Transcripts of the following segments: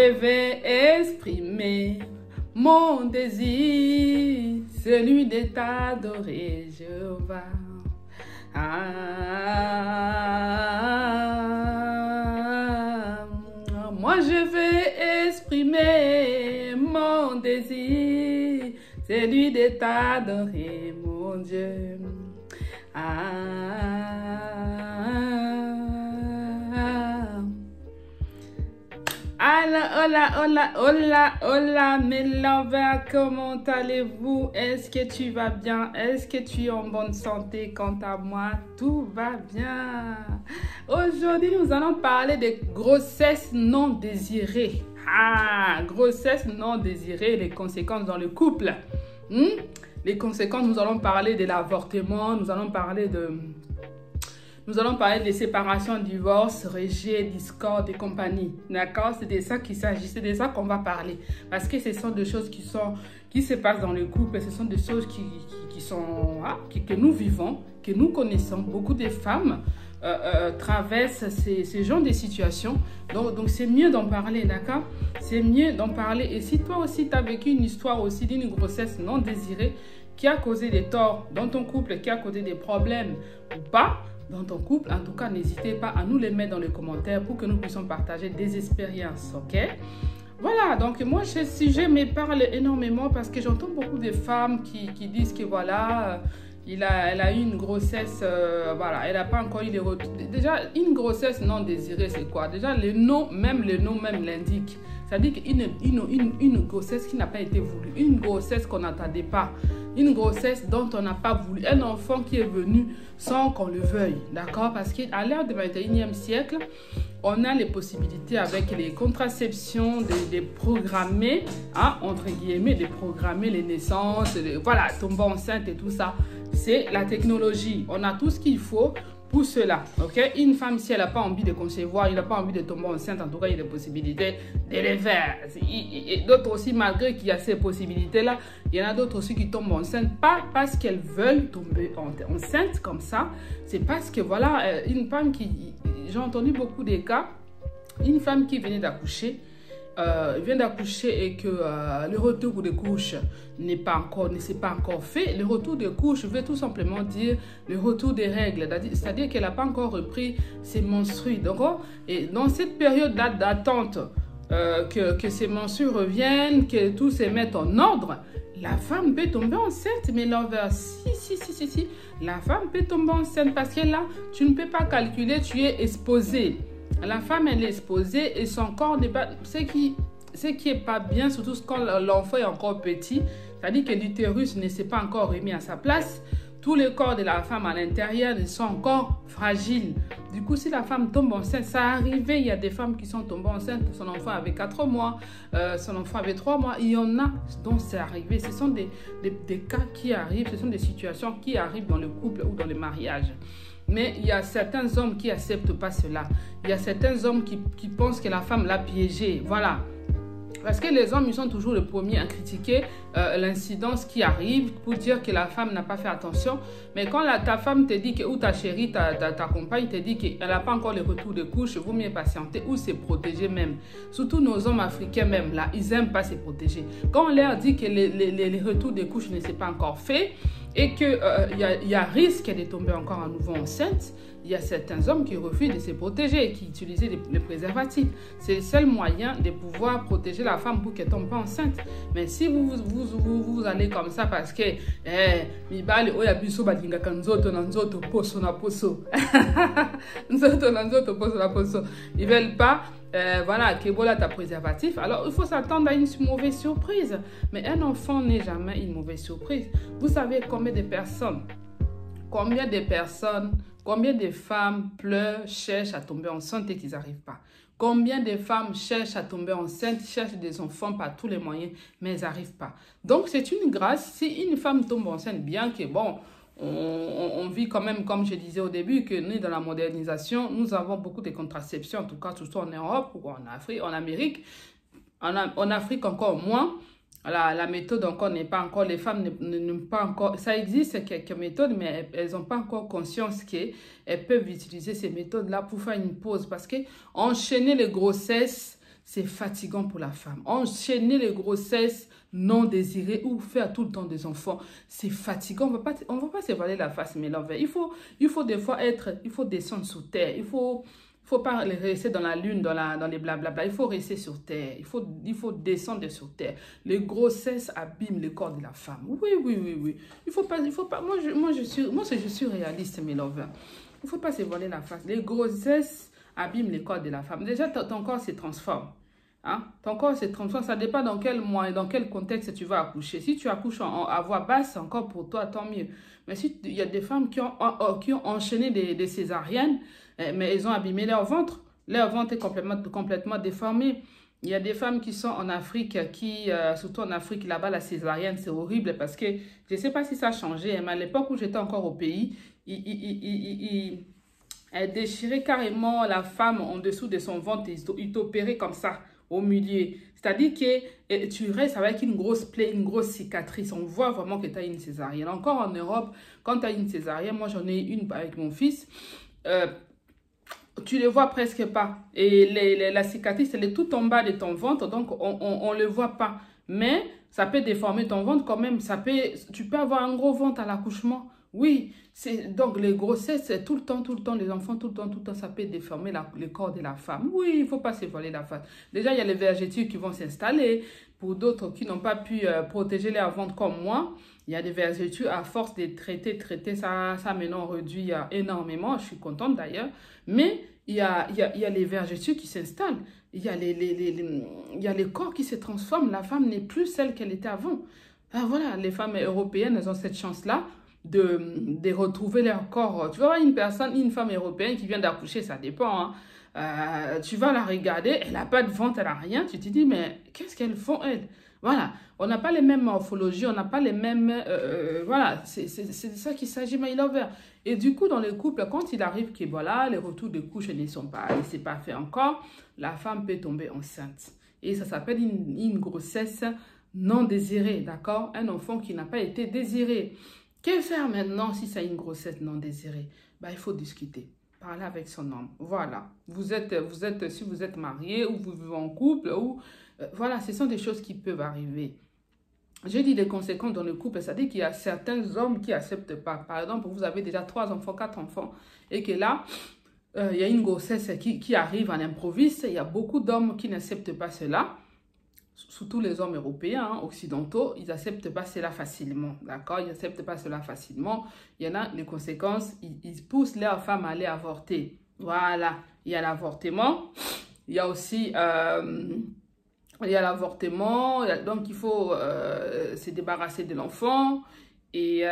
je vais exprimer mon désir, celui de t'adorer, Jéhovah. Moi je vais exprimer mon désir, celui de t'adorer, mon Dieu. Hola, mes lovers, comment allez-vous? Est-ce que tu vas bien? Est-ce que tu es en bonne santé? Quant à moi, tout va bien. Aujourd'hui, nous allons parler de grossesse non désirée. Grossesse non désirée, les conséquences dans le couple. Les conséquences, nous allons parler de l'avortement, nous allons parler des séparations, divorces, rejet, discorde et compagnie. D'accord? C'est de ça qu'il s'agit, c'est de ça qu'on va parler. Parce que ce sont des choses qui se passent dans le couple, ce sont des choses que nous vivons, que nous connaissons. Beaucoup de femmes traversent ces genres de situations. Donc c'est mieux d'en parler, d'accord? C'est mieux d'en parler. Et si toi aussi, tu as vécu une histoire aussi d'une grossesse non désirée qui a causé des torts dans ton couple, qui a causé des problèmes ou pas, dans ton couple, en tout cas, n'hésitez pas à nous les mettre dans les commentaires pour que nous puissions partager des expériences, ok? Voilà, donc moi, ce sujet me parle énormément parce que j'entends beaucoup de femmes qui disent que voilà, elle a eu une grossesse, voilà, elle n'a pas encore eu les retours. Déjà, une grossesse non désirée, c'est quoi? Déjà, le nom même l'indique. C'est-à-dire qu'une grossesse qui n'a pas été voulue, une grossesse qu'on n'attendait pas, une grossesse dont on n'a pas voulu, un enfant qui est venu sans qu'on le veuille, d'accord? Parce qu'à l'ère du 21e siècle, on a les possibilités avec les contraceptions de programmer, entre guillemets, de programmer les naissances, voilà, tomber enceinte et tout ça. C'est la technologie. On a tout ce qu'il faut pour cela, ok? Une femme, si elle n'a pas envie de concevoir, elle n'a pas envie de tomber enceinte, en tout cas, il y a des possibilités de les faire. Et d'autres aussi, malgré qu'il y a ces possibilités-là, il y en a d'autres aussi qui tombent enceintes, pas parce qu'elles veulent tomber enceinte comme ça, c'est parce que, voilà, une femme qui... J'ai entendu beaucoup de cas, une femme qui venait d'accoucher, et que le retour de couche ne s'est pas encore fait. Le retour de couche veut tout simplement dire le retour des règles, c'est-à-dire qu'elle n'a pas encore repris ses menstrues. Donc, et dans cette période d'attente, que ces menstrues reviennent, que tout se mette en ordre, la femme peut tomber enceinte, mais l'inverse, si, la femme peut tomber enceinte parce que là, tu ne peux pas calculer, tu es exposée. La femme, elle est exposée et son corps n'est pas... Ce qui est pas bien, surtout quand l'enfant est encore petit, c'est-à-dire que l'utérus ne s'est pas encore remis à sa place. Tous les corps de la femme à l'intérieur sont encore fragiles. Du coup, si la femme tombe enceinte, ça arrivait. Il y a des femmes qui sont tombées enceintes, son enfant avait 4 mois, son enfant avait 3 mois. Il y en a dont c'est arrivé. Ce sont des cas qui arrivent, ce sont des situations qui arrivent dans le couple ou dans le mariage. Mais il y a certains hommes qui n'acceptent pas cela. Il y a certains hommes qui pensent que la femme l'a piégé. Voilà. Parce que les hommes, ils sont toujours les premiers à critiquer l'incidence qui arrive pour dire que la femme n'a pas fait attention. Mais quand ta femme te dit que, ou ta chérie, ta compagne te dit qu'elle n'a pas encore le retour de couche, vaut mieux patienter ou se protéger même. Surtout nos hommes africains même, là, ils n'aiment pas se protéger. Quand on leur dit que les retours de couche ne sont pas encore faits et qu'il y a risque de tomber encore à nouveau enceinte, il y a certains hommes qui refusent de se protéger, qui utilisent les préservatifs. C'est le seul moyen de pouvoir protéger la femme pour qu'elle ne tombe pas enceinte. Mais si vous allez comme ça parce que ils veulent pas voilà, que voilà ta préservatif, alors il faut s'attendre à une mauvaise surprise. Mais un enfant n'est jamais une mauvaise surprise. Vous savez combien de femmes pleurent, cherchent à tomber enceinte et qu'ils n'arrivent pas? Combien de femmes cherchent à tomber enceinte, cherchent des enfants par tous les moyens, mais elles n'arrivent pas. Donc c'est une grâce si une femme tombe enceinte, bien que bon, on vit quand même, comme je disais au début, que nous, dans la modernisation, nous avons beaucoup de contraception, en tout cas, surtout en Europe ou en Afrique, en Amérique. En Afrique encore moins. La méthode encore n'est pas encore, les femmes n'ont pas encore, ça existe quelques méthodes, mais elles n'ont pas encore conscience qu'elles peuvent utiliser ces méthodes-là pour faire une pause. Parce que enchaîner les grossesses, c'est fatigant pour la femme. Enchaîner les grossesses non désirées ou faire tout le temps des enfants, c'est fatigant. On va pas se voiler la face, mais l'envers. Il faut des fois il faut descendre sous terre. Il faut pas rester dans la lune, dans les blablabla. Il faut rester sur terre. Il faut descendre sur terre. Les grossesses abîment le corps de la femme. Oui, oui, oui, oui. Il faut pas. Moi, je suis réaliste, mes lovers. Il faut pas se voiler la face. Les grossesses abîment le corps de la femme. Déjà, ton corps se transforme. Hein? Ton corps se transforme. Ça dépend dans quel mois et dans quel contexte tu vas accoucher. Si tu accouches à voix basse, c'est encore pour toi, tant mieux. Mais si il y a des femmes qui ont enchaîné des césariennes, mais elles ont abîmé leur ventre. Leur ventre est complètement déformé. Il y a des femmes qui sont en Afrique, surtout en Afrique, là-bas, la césarienne, c'est horrible parce que je ne sais pas si ça a changé, mais à l'époque où j'étais encore au pays, elle déchirait carrément la femme en dessous de son ventre. Ils t'opéraient comme ça, au milieu. C'est-à-dire que tu restes avec une grosse plaie, une grosse cicatrice. On voit vraiment que tu as une césarienne. Encore en Europe, quand tu as une césarienne, moi j'en ai une avec mon fils, tu ne le vois presque pas. Et la cicatrice, elle est tout en bas de ton ventre, donc on ne le voit pas. Mais ça peut déformer ton ventre quand même. Tu peux avoir un gros ventre à l'accouchement. Oui, donc les grossesses, c'est tout le temps, les enfants, tout le temps, ça peut déformer le corps de la femme. Oui, il ne faut pas se voiler la face. Déjà, il y a les vergetures qui vont s'installer. Pour d'autres qui n'ont pas pu protéger leur ventre comme moi, il y a des vergetures, à force de traiter, ça maintenant réduit énormément. Je suis contente d'ailleurs. Mais il y a les vergetures qui s'installent. Il y a les corps qui se transforment. La femme n'est plus celle qu'elle était avant. Ah, voilà, les femmes européennes, elles ont cette chance-là de retrouver leur corps. Tu vas voir une femme européenne qui vient d'accoucher, ça dépend. Hein. Tu vas la regarder, elle n'a pas de ventre, elle n'a rien. Tu te dis, mais qu'est-ce qu'elles font, elles? Voilà, on n'a pas les mêmes morphologies, on n'a pas les mêmes... voilà, c'est de ça qu'il s'agit, my lover. Et du coup, dans le couple, quand il arrive que voilà, les retours de couche ne s'est pas fait encore, la femme peut tomber enceinte. Et ça s'appelle une grossesse non désirée, d'accord? Un enfant qui n'a pas été désiré. Que faire maintenant si c'est une grossesse non désirée? Ben, il faut discuter. Parler avec son homme. Voilà. Si vous êtes marié ou vous vivez en couple, ou voilà, ce sont des choses qui peuvent arriver. J'ai dit les conséquences dans le couple, c'est-à-dire qu'il y a certains hommes qui n'acceptent pas. Par exemple, vous avez déjà 3 enfants, 4 enfants, et que là, il y a une grossesse qui arrive en improviste. Il y a beaucoup d'hommes qui n'acceptent pas cela. Surtout les hommes européens, hein, occidentaux, ils n'acceptent pas cela facilement, d'accord? Ils n'acceptent pas cela facilement. Il y en a les conséquences, ils poussent leurs femmes à aller avorter. Voilà, il y a l'avortement. Il y a aussi l'avortement, donc il faut se débarrasser de l'enfant. Et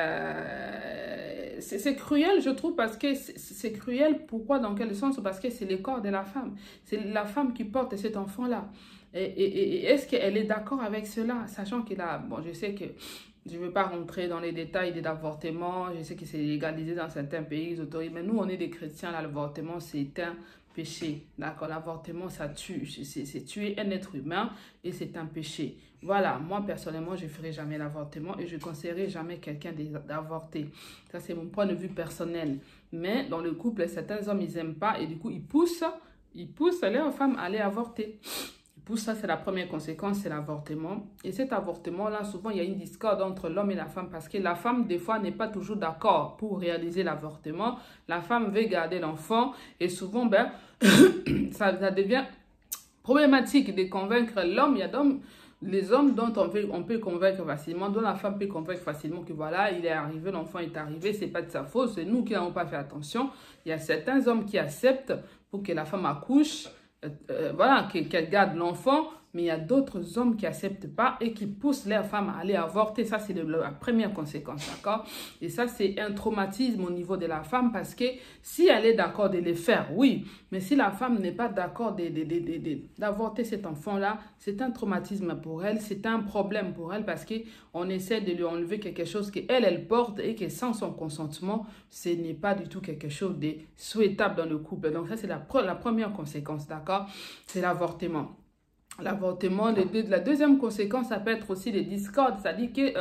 c'est cruel, je trouve, parce que c'est cruel. Pourquoi? Dans quel sens? Parce que c'est le corps de la femme. C'est la femme qui porte cet enfant-là. Et est-ce qu'elle est d'accord avec cela? Sachant qu'il a... Bon, je sais que je ne veux pas rentrer dans les détails de l'avortement. Je sais que c'est légalisé dans certains pays autorisés. Mais nous, on est des chrétiens. L'avortement, c'est un péché. D'accord? L'avortement, ça tue. C'est tuer un être humain et c'est un péché. Voilà. Moi, personnellement, je ne ferai jamais l'avortement et je ne conseillerai jamais quelqu'un d'avorter. Ça, c'est mon point de vue personnel. Mais dans le couple, certains hommes, ils n'aiment pas et du coup, ils poussent leurs femmes à aller avorter. Pour ça, c'est la première conséquence, c'est l'avortement. Et cet avortement-là, souvent, il y a une discorde entre l'homme et la femme parce que la femme, des fois, n'est pas toujours d'accord pour réaliser l'avortement. La femme veut garder l'enfant et souvent, ben, ça devient problématique de convaincre l'homme. Il y a les hommes dont on peut convaincre facilement, dont la femme peut convaincre facilement que voilà, il est arrivé, l'enfant est arrivé, c'est pas de sa faute, c'est nous qui n'avons pas fait attention. Il y a certains hommes qui acceptent pour que la femme accouche, voilà, qu'elle garde l'enfant, mais il y a d'autres hommes qui n'acceptent pas et qui poussent leurs femmes à aller avorter. Ça, c'est la première conséquence, d'accord? Et ça, c'est un traumatisme au niveau de la femme parce que si elle est d'accord de le faire, oui, mais si la femme n'est pas d'accord d'avorter cet enfant-là, c'est un traumatisme pour elle, c'est un problème pour elle parce qu'on essaie de lui enlever quelque chose qu'elle porte et que sans son consentement, ce n'est pas du tout quelque chose de souhaitable dans le couple. Donc ça, c'est la première conséquence, d'accord? C'est l'avortement. L'avortement, la deuxième conséquence, ça peut être aussi les discordes, c'est-à-dire qu'il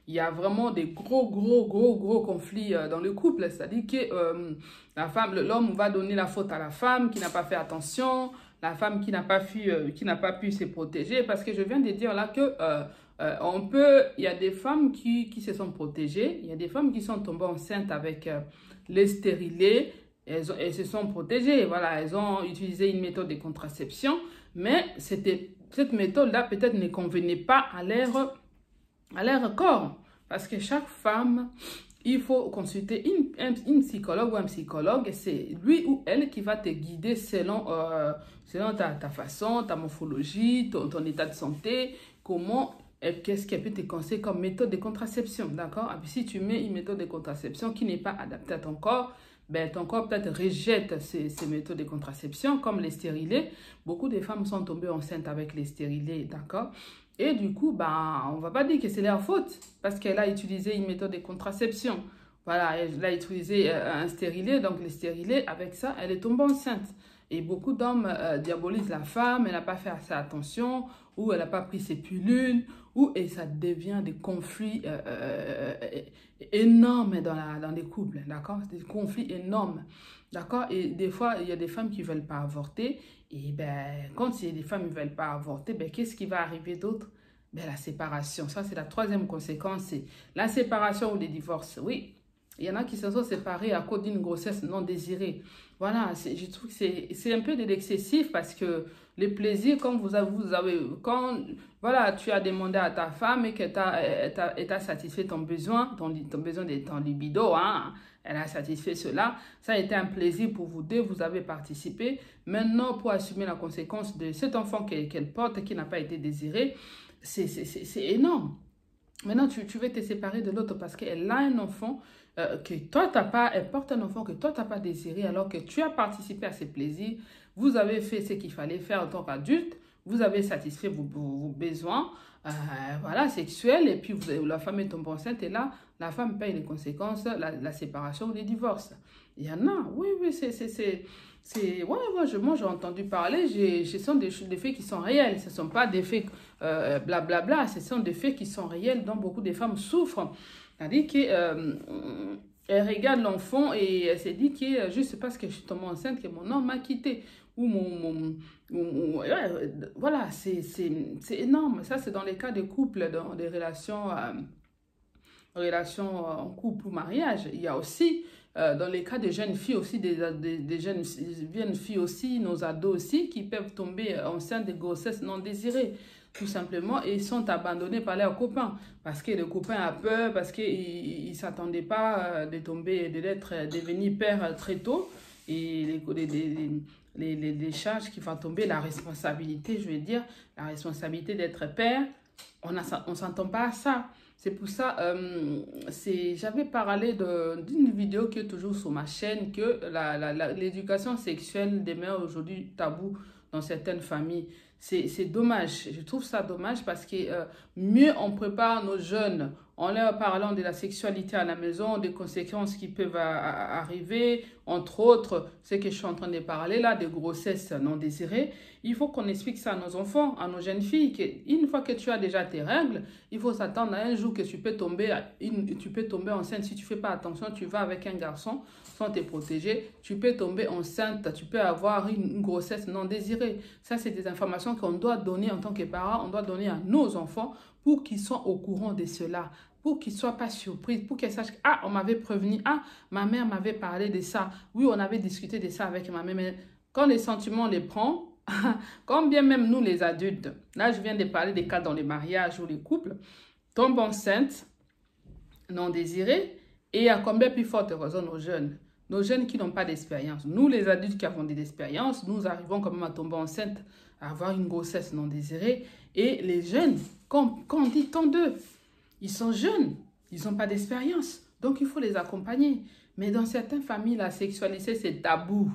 y a vraiment des gros conflits dans le couple, c'est-à-dire que l'homme va donner la faute à la femme qui n'a pas fait attention, la femme qui n'a pas pu se protéger. Parce que je viens de dire là que il y a des femmes qui se sont protégées, il y a des femmes qui sont tombées enceintes avec les stérilés, elles se sont protégées, voilà, elles ont utilisé une méthode de contraception, mais cette méthode-là peut-être ne convenait pas à leur corps. Parce que chaque femme, il faut consulter une psychologue ou un psychologue. C'est lui ou elle qui va te guider selon ta façon, ta morphologie, ton état de santé, qu'est-ce qu'elle peut te conseiller comme méthode de contraception, d'accord? Et puis si tu mets une méthode de contraception qui n'est pas adaptée à ton corps, ben, ton corps peut-être rejette ces méthodes de contraception comme les stérilés. Beaucoup de femmes sont tombées enceintes avec les stérilés, d'accord? Et du coup, ben, on ne va pas dire que c'est leur faute parce qu'elle a utilisé une méthode de contraception. Voilà, elle a utilisé un stérilet, donc les stérilés, avec ça, elle est tombée enceinte. Et beaucoup d'hommes diabolisent la femme, elle n'a pas fait assez attention, ou elle n'a pas pris ses pilules, et ça devient des conflits énormes dans les couples, d'accord? Des conflits énormes, d'accord? Et des fois, il y a des femmes qui ne veulent pas avorter, et ben, quand il y a des femmes qui ne veulent pas avorter, ben, qu'est-ce qui va arriver d'autre? Ben, la séparation. Ça, c'est la troisième conséquence, c'est la séparation ou les divorces. Oui, il y en a qui se sont séparés à cause d'une grossesse non désirée. Voilà, je trouve que c'est un peu de l'excessif parce que les plaisirs, quand quand voilà, tu as demandé à ta femme et qu'elle t'a satisfait ton besoin de ton libido, hein, elle a satisfait cela, ça a été un plaisir pour vous deux, vous avez participé. Maintenant, pour assumer la conséquence de cet enfant qu'elle porte et qui n'a pas été désiré, c'est énorme. Maintenant, tu veux te séparer de l'autre parce qu'elle a un enfant que toi, t'as pas, elle porte un enfant que toi, tu n'as pas désiré alors que tu as participé à ses plaisirs. Vous avez fait ce qu'il fallait faire en tant qu'adulte. Vous avez satisfait vos besoins voilà, sexuels et puis la femme est tombée enceinte et là, la femme paye les conséquences, la séparation ou les divorces. Il y en a, oui, ouais, moi j'ai entendu parler, ce sont des faits qui sont réels, ce ne sont pas des faits blablabla, ce sont des faits qui sont réels dont beaucoup de femmes souffrent. C'est-à-dire qu'elle regarde l'enfant et elle se dit que juste parce que je suis tombée enceinte que mon homme m'a quitté. Voilà, c'est énorme. Ça, c'est dans les cas de couple, dans des relations en couple ou mariage. Il y a aussi, dans les cas de jeunes filles aussi, des jeunes filles aussi, nos ados aussi, qui peuvent tomber enceintes de grossesses non désirées. Tout simplement, et ils sont abandonnés par leurs copains. Parce que le copain a peur, parce qu'il ne s'attendait pas de devenir père très tôt. Et les charges qui vont tomber, la responsabilité, je veux dire, la responsabilité d'être père, on ne s'entend pas à ça. C'est pour ça, j'avais parlé d'une vidéo qui est toujours sur ma chaîne, que l'éducation sexuelle demeure aujourd'hui tabou dans certaines familles. C'est dommage, je trouve ça dommage parce que mieux on prépare nos jeunes en leur parlant de la sexualité à la maison, des conséquences qui peuvent arriver, entre autres, ce que je suis en train de parler là, des grossesses non désirées. Il faut qu'on explique ça à nos enfants, à nos jeunes filles, qu'une fois que tu as déjà tes règles, il faut s'attendre à un jour que tu peux tomber enceinte. Si tu ne fais pas attention, tu vas avec un garçon sans te protéger, tu peux tomber enceinte, tu peux avoir une grossesse non désirée. Ça, c'est des informations qu'on doit donner en tant que parents, on doit donner à nos enfants pour qu'ils soient au courant de cela, pour qu'ils ne soient pas surpris, pour qu'ils sachent, ah, on m'avait prévenu, ah, ma mère m'avait parlé de ça, oui, on avait discuté de ça avec ma mère, mais quand les sentiments les prennent, quand bien même nous les adultes, là je viens de parler des cas dans les mariages ou les couples, tombent enceintes, non désirées, et à combien plus forte raison nos jeunes qui n'ont pas d'expérience. Nous les adultes qui avons des expériences, nous arrivons quand même à tomber enceinte, à avoir une grossesse non désirée, et les jeunes, quand on dit tant d'eux, ils sont jeunes, ils n'ont pas d'expérience, donc il faut les accompagner. Mais dans certaines familles, la sexualité, c'est tabou.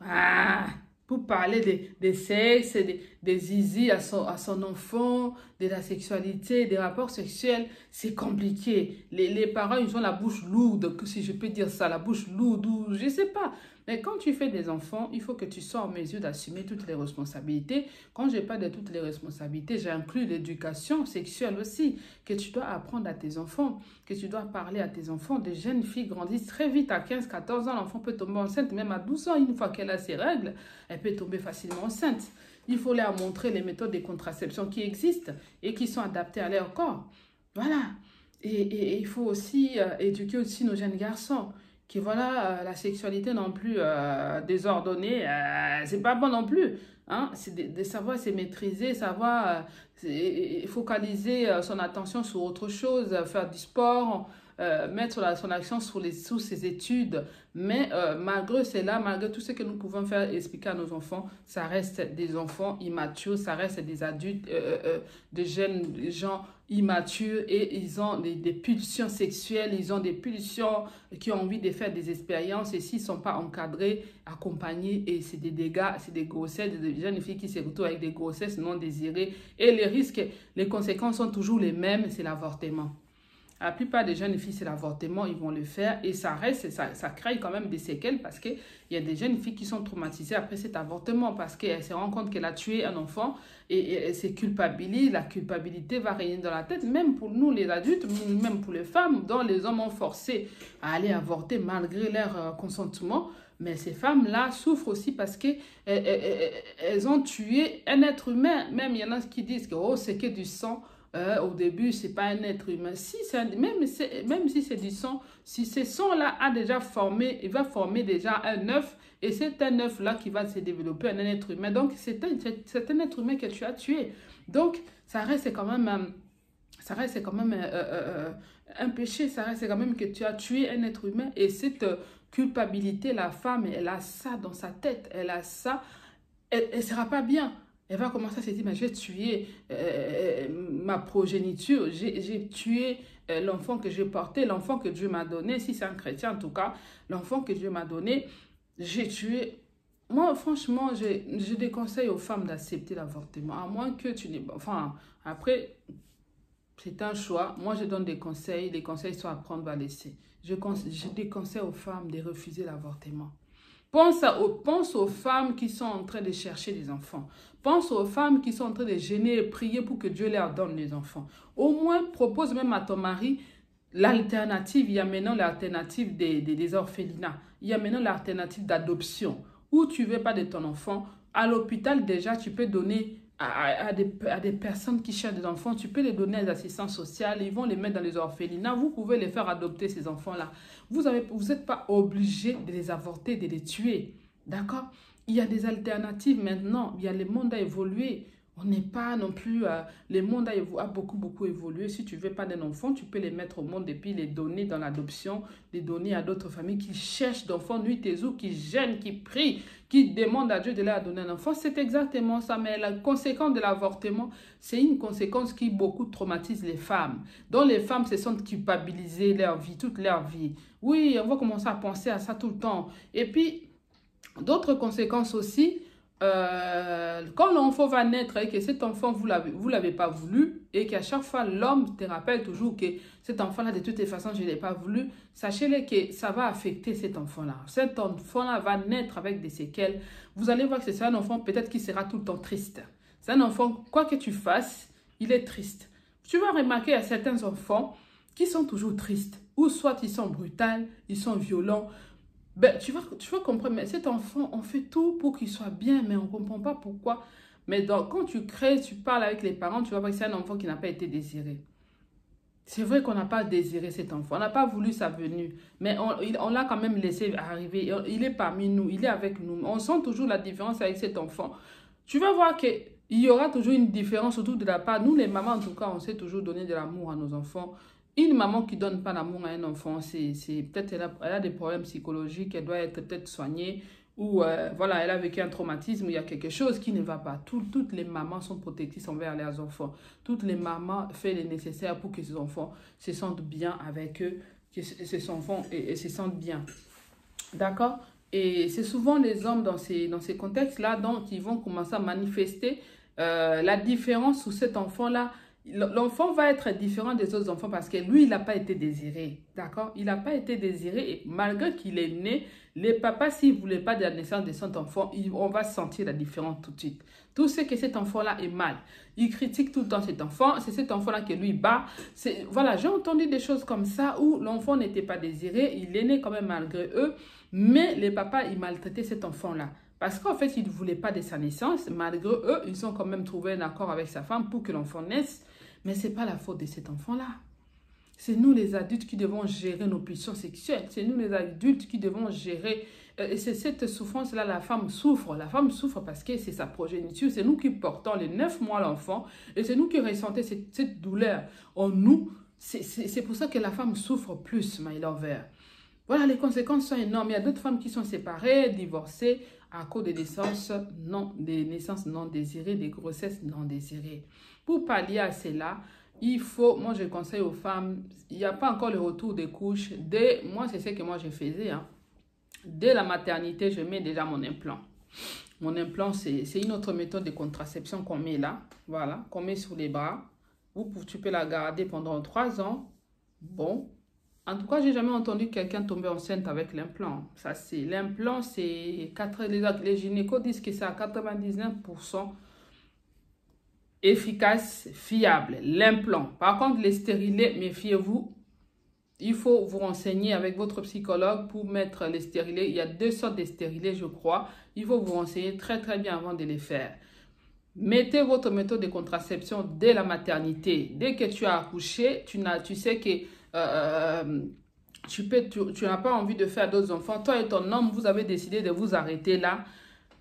Ah, pour parler des sexes, des zizi à son enfant, de la sexualité, des rapports sexuels, c'est compliqué. Les parents, ils ont la bouche lourde, si je peux dire ça, la bouche lourde, ou je ne sais pas. Mais quand tu fais des enfants, il faut que tu sois en mesure d'assumer toutes les responsabilités. Quand je parle de toutes les responsabilités, j'inclus l'éducation sexuelle aussi, que tu dois apprendre à tes enfants, que tu dois parler à tes enfants. Des jeunes filles grandissent très vite, à 15, 14 ans, l'enfant peut tomber enceinte, même à 12 ans, une fois qu'elle a ses règles, elle peut tomber facilement enceinte. Il faut leur montrer les méthodes de contraception qui existent et qui sont adaptées à leur corps. Voilà. Et il faut aussi éduquer aussi nos jeunes garçons. Que voilà, la sexualité non plus désordonnée, c'est pas bon non plus. Hein? C'est de savoir se maîtriser, savoir focaliser son attention sur autre chose, faire du sport, mettre son action sur ses études. Mais malgré cela, malgré tout ce que nous pouvons faire expliquer à nos enfants, ça reste des enfants immatures, ça reste des adultes, des jeunes gens immatures et ils ont des pulsions sexuelles, ils ont des pulsions qui ont envie de faire des expériences et s'ils ne sont pas encadrés, accompagnés, et c'est des dégâts, c'est des grossesses, des jeunes filles qui se retrouvent avec des grossesses non désirées et les risques, les conséquences sont toujours les mêmes, c'est l'avortement. La plupart des jeunes filles, c'est l'avortement, ils vont le faire et ça reste, ça crée quand même des séquelles parce qu'il y a des jeunes filles qui sont traumatisées après cet avortement parce qu'elles se rendent compte qu'elle a tué un enfant et elle se culpabilise. La culpabilité va régner dans la tête, même pour nous les adultes, même pour les femmes, dont les hommes ont forcé à aller avorter malgré leur consentement. Mais ces femmes-là souffrent aussi parce qu'elles ont tué un être humain. Même il y en a qui disent que oh, c'est que du sang. Au début, ce n'est pas un être humain. Même si c'est du sang, si ce sang-là a déjà formé, il va former déjà un œuf. Et c'est un œuf-là qui va se développer en un être humain. Donc, c'est un être humain que tu as tué. Donc, ça reste quand même un péché. Ça reste quand même que tu as tué un être humain. Et cette culpabilité, la femme, elle a ça dans sa tête. Elle a ça. Elle ne sera pas bien. Elle va commencer à se dire, mais j'ai tué ma progéniture, j'ai tué l'enfant que j'ai porté, l'enfant que Dieu m'a donné, si c'est un chrétien en tout cas, l'enfant que Dieu m'a donné, j'ai tué. Moi, franchement, je déconseille aux femmes d'accepter l'avortement, à moins que tu n'aies... Enfin, après, c'est un choix. Moi, je donne des conseils, les conseils sont à prendre ou à laisser. Je déconseille aux femmes de refuser l'avortement. Pense aux femmes qui sont en train de chercher des enfants. Pense aux femmes qui sont en train de gêner et prier pour que Dieu leur donne les enfants. Au moins, propose même à ton mari l'alternative. Il y a maintenant l'alternative des orphelinats. Il y a maintenant l'alternative d'adoption. Où tu ne veux pas de ton enfant, à l'hôpital déjà, tu peux donner à des personnes qui cherchent des enfants, tu peux les donner à des assistants sociaux, ils vont les mettre dans les orphelinats, vous pouvez les faire adopter ces enfants-là. Vous n'êtes pas obligé de les avorter, de les tuer, d'accord? Il y a des alternatives maintenant, le monde a évolué. On n'est pas non plus... le monde a beaucoup évolué. Si tu ne veux pas d'un enfant, tu peux les mettre au monde et puis les donner dans l'adoption, les donner à d'autres familles qui cherchent d'enfants nuit et jour, qui gênent, qui prient, qui demandent à Dieu de leur donner un enfant. C'est exactement ça. Mais la conséquence de l'avortement, c'est une conséquence qui beaucoup traumatise les femmes. Dont les femmes se sentent culpabilisées leur vie, toute leur vie. Oui, on va commencer à penser à ça tout le temps. Et puis, d'autres conséquences aussi... quand l'enfant va naître et que cet enfant, vous l'avez pas voulu et qu'à chaque fois, l'homme te rappelle toujours que cet enfant-là, de toutes les façons, je ne l'ai pas voulu, sachez-le que ça va affecter cet enfant-là. Cet enfant-là va naître avec des séquelles. Vous allez voir que c'est un enfant peut-être qui sera tout le temps triste. C'est un enfant, quoi que tu fasses, il est triste. Tu vas remarquer à certains enfants qui sont toujours tristes. Ou soit ils sont brutaux, ils sont violents. Ben, tu vas comprendre, mais cet enfant, on fait tout pour qu'il soit bien, mais on ne comprend pas pourquoi. Mais quand tu crées, tu parles avec les parents, tu vas voir que c'est un enfant qui n'a pas été désiré. C'est vrai qu'on n'a pas désiré cet enfant, on n'a pas voulu sa venue, mais on l'a quand même laissé arriver. Il est parmi nous, il est avec nous. On sent toujours la différence avec cet enfant. Tu vas voir qu'il y aura toujours une différence, surtout de la part. Nous, les mamans, en tout cas, on sait toujours donner de l'amour à nos enfants. Une maman qui ne donne pas d'amour à un enfant, peut-être elle a des problèmes psychologiques, elle doit être peut-être soignée ou voilà, elle a vécu un traumatisme, il y a quelque chose qui ne va pas. Toutes les mamans sont protectrices envers leurs enfants. Toutes les mamans font le nécessaire pour que ces enfants se sentent bien avec eux, que ces enfants se sentent bien. D'accord? Et c'est souvent les hommes dans ces contextes-là qui vont commencer à manifester la différence sur cet enfant-là. l'enfant va être différent des autres enfants parce que lui, il n'a pas été désiré. D'accord? Il n'a pas été désiré et malgré qu'il est né, les papas, s'ils ne voulaient pas de la naissance de cet enfant, on va sentir la différence tout de suite. Tout ce que cet enfant-là est mal. Il critique tout le temps cet enfant. C'est cet enfant-là qui lui bat. Voilà, j'ai entendu des choses comme ça où l'enfant n'était pas désiré. Il est né quand même malgré eux. Mais les papas, ils maltraitaient cet enfant-là. Parce qu'en fait, ils ne voulaient pas de sa naissance. Malgré eux, ils ont quand même trouvé un accord avec sa femme pour que l'enfant naisse. Mais ce n'est pas la faute de cet enfant-là. C'est nous les adultes qui devons gérer nos pulsions sexuelles. C'est nous les adultes qui devons gérer. Et c'est cette souffrance-là, la femme souffre. La femme souffre parce que c'est sa progéniture. C'est nous qui portons les 9 mois l'enfant. Et c'est nous qui ressentons cette douleur en nous. C'est pour ça que la femme souffre plus, my lover. Voilà, les conséquences sont énormes. Il y a d'autres femmes qui sont séparées, divorcées à cause des naissances non désirées, des grossesses non désirées. Pour pallier à cela, il faut, moi je conseille aux femmes, il n'y a pas encore le retour des couches. Moi, c'est ce que moi je faisais. Hein. Dès la maternité, je mets déjà mon implant. Mon implant, c'est une autre méthode de contraception qu'on met là. Voilà, qu'on met sous les bras. Tu peux la garder pendant 3 ans. Bon. En tout cas, j'ai jamais entendu quelqu'un tomber enceinte avec l'implant. L'implant, c'est les gynécos disent que c'est à 99% efficace, fiable. L'implant. Par contre, les stérilés, méfiez-vous. Il faut vous renseigner avec votre psychologue pour mettre les stérilés. Il y a 2 sortes de stérilés, je crois. Il faut vous renseigner très très bien avant de les faire. Mettez votre méthode de contraception dès la maternité. Dès que tu as accouché, tu sais que tu n'as pas envie de faire d'autres enfants. Toi et ton homme, vous avez décidé de vous arrêter là.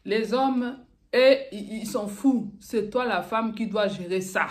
Les hommes, ils sont fous. C'est toi la femme qui doit gérer ça.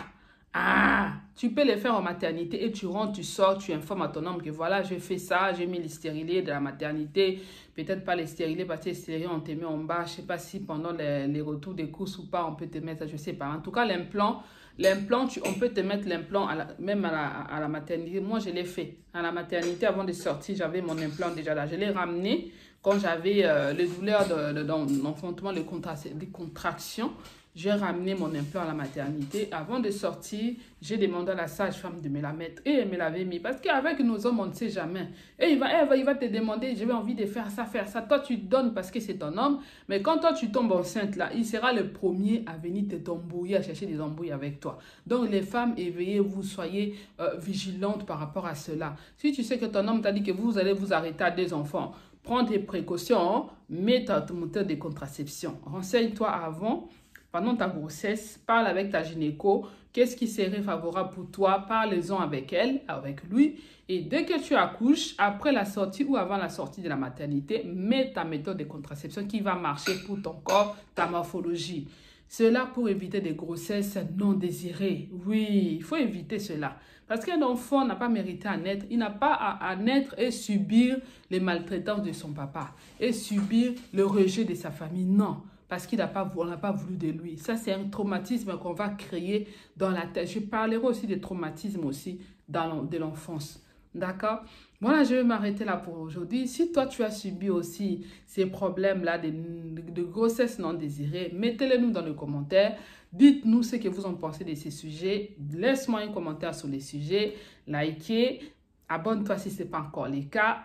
Ah, tu peux les faire en maternité et tu rentres, tu sors, tu informes à ton homme que voilà, j'ai fait ça, j'ai mis les stérilés de la maternité. Peut-être pas les stérilés parce que les stérilés, on te met en bas. Je ne sais pas si pendant les retours des courses ou pas, on peut te mettre, je ne sais pas. En tout cas, l'implant, on peut te mettre l'implant même à la maternité. Moi, je l'ai fait. À la maternité, avant de sortir, j'avais mon implant déjà là. Je l'ai ramené quand j'avais les douleurs d'enfantement, les contractions. J'ai ramené mon implant à la maternité. Avant de sortir, j'ai demandé à la sage-femme de me la mettre. Et elle me l'avait mis. Parce qu'avec nos hommes, on ne sait jamais. Et il va te demander, j'avais envie de faire ça, faire ça. Toi, tu donnes parce que c'est ton homme. Mais quand toi, tu tombes enceinte, là, il sera le premier à venir t'embrouiller, à chercher des embrouilles avec toi. Donc, les femmes, éveillez-vous, soyez vigilantes par rapport à cela. Si tu sais que ton homme t'a dit que vous allez vous arrêter à 2 enfants, prends tes précautions, mets ta méthode de contraception. Renseigne-toi avant. Pendant ta grossesse, parle avec ta gynéco. Qu'est-ce qui serait favorable pour toi? Parlez-en avec elle, avec lui. Et dès que tu accouches, après la sortie ou avant la sortie de la maternité, mets ta méthode de contraception qui va marcher pour ton corps, ta morphologie. Cela pour éviter des grossesses non désirées. Oui, il faut éviter cela. Parce qu'un enfant n'a pas mérité à naître. Il n'a pas à naître et subir les maltraitances de son papa. Et subir le rejet de sa famille. Non. Parce qu'on n'a pas voulu de lui. Ça, c'est un traumatisme qu'on va créer dans la tête. Je parlerai aussi des traumatismes aussi de l'enfance. D'accord? Voilà, je vais m'arrêter là pour aujourd'hui. Si toi, tu as subi aussi ces problèmes-là de grossesse non désirée, mettez-les nous dans les commentaires. Dites-nous ce que vous en pensez de ces sujets. Laisse-moi un commentaire sur les sujets. Likez. Abonne-toi si ce n'est pas encore le cas.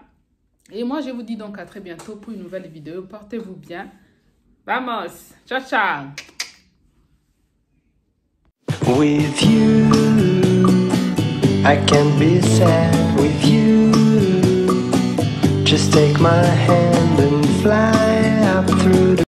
Et moi, je vous dis donc à très bientôt pour une nouvelle vidéo. Portez-vous bien. Vamos. Ciao, ciao. With you, I can be sad with you. Just take my hand and fly up through the